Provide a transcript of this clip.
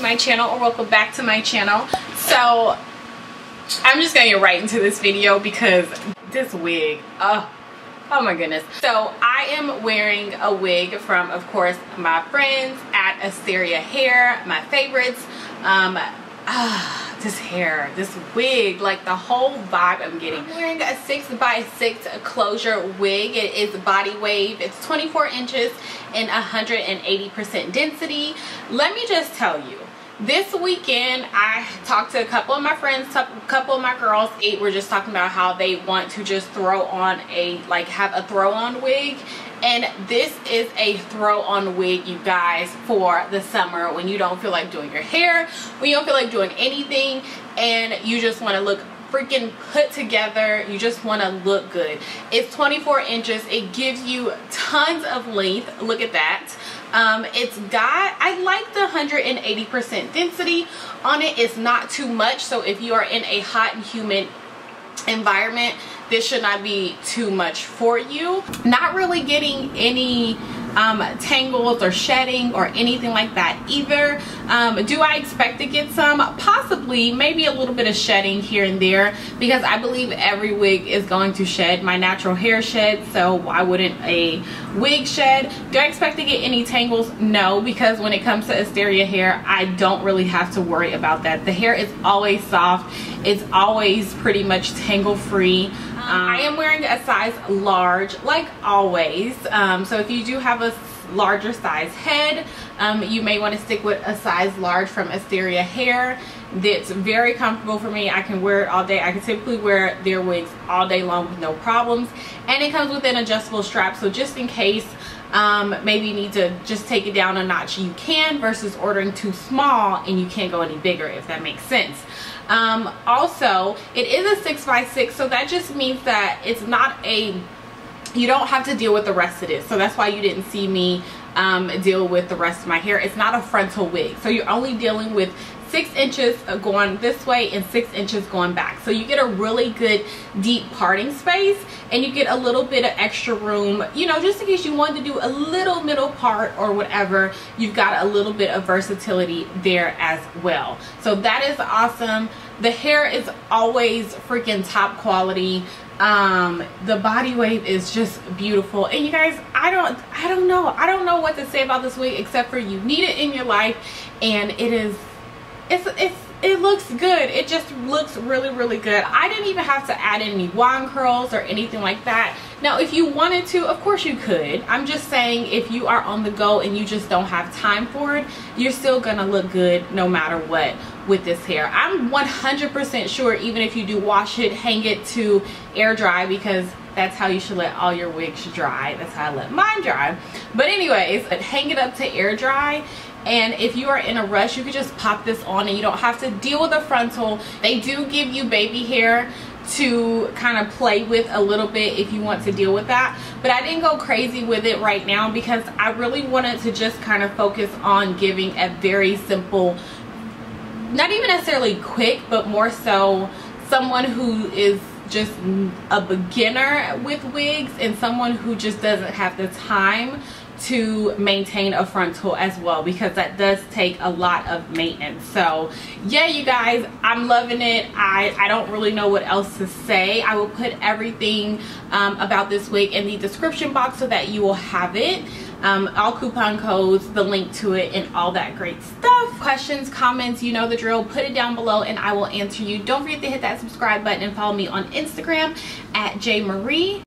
my channel, or welcome back to my channel. So I'm just gonna get right into this video because this wig, oh my goodness. So I am wearing a wig from, of course, my friends at Asteria hair, my favorites. This hair, this wig, like the whole vibe I'm getting. I'm wearing a 6x6 closure wig. It is body wave. It's 24 inches and 180% density. Let me just tell you, this weekend I talked to a couple of my friends, a couple of my girls. We're just talking about how they want to just throw on have a throw on wig. And this is a throw on wig, you guys, for the summer when you don't feel like doing your hair, when you don't feel like doing anything, and you just want to look freaking put together. You just want to look good. It's 24 inches. It gives you tons of length. Look at that. I like the 180% density on it. It's not too much, so if you are in a hot and humid environment, this should not be too much for you. Not really getting any tangles or shedding or anything like that either. Do I expect to get some? Possibly, maybe a little bit of shedding here and there, because I believe every wig is going to shed. My natural hair sheds, so why wouldn't a wig shed? Do I expect to get any tangles? No, because when it comes to Asteria hair, I don't really have to worry about that. The hair is always soft. It's always pretty much tangle free. I am wearing a size large, like always. So if you do have a larger size head, you may want to stick with a size large from Asteria hair. That's very comfortable for me. I can wear it all day. I can typically wear their wigs all day long with no problems. And it comes with an adjustable strap, so just in case maybe you need to just take it down a notch, you can, versus ordering too small and you can't go any bigger, if that makes sense. Also, it is a 6x6, so that just means that it's not you don't have to deal with the rest of this. So that's why you didn't see me deal with the rest of my hair. It's not a frontal wig, so you're only dealing with 6 inches going this way and 6 inches going back. So you get a really good deep parting space, and you get a little bit of extra room, you know, just in case you wanted to do a little middle part or whatever. You've got a little bit of versatility there as well. So that is awesome. The hair is always freaking top quality. The body wave is just beautiful. And you guys, I don't know what to say about this wig, except for you need it in your life, and it looks good. It just looks really, really good. I didn't even have to add any wand curls or anything like that. Now, if you wanted to, of course you could. I'm just saying, if you are on the go and you just don't have time for it, you're still gonna look good no matter what with this hair. I'm 100% sure, even if you do wash it, hang it to air dry, because that's how you should let all your wigs dry. That's how I let mine dry. But anyways, hang it up to air dry. And if you are in a rush, you could just pop this on and you don't have to deal with the frontal. They do give you baby hair to kind of play with a little bit if you want to deal with that. But I didn't go crazy with it right now, because I really wanted to just kind of focus on giving a very simple, not even necessarily quick, but more so someone who is just a beginner with wigs, and someone who just doesn't have the time to maintain a frontal as well, because that does take a lot of maintenance. So yeah, you guys, I'm loving it. I don't really know what else to say. I will put everything about this wig in the description box so that you will have it, all coupon codes, the link to it, and all that great stuff. Questions, comments, you know the drill. Put it down below and I will answer you. Don't forget to hit that subscribe button and follow me on Instagram at jmarie.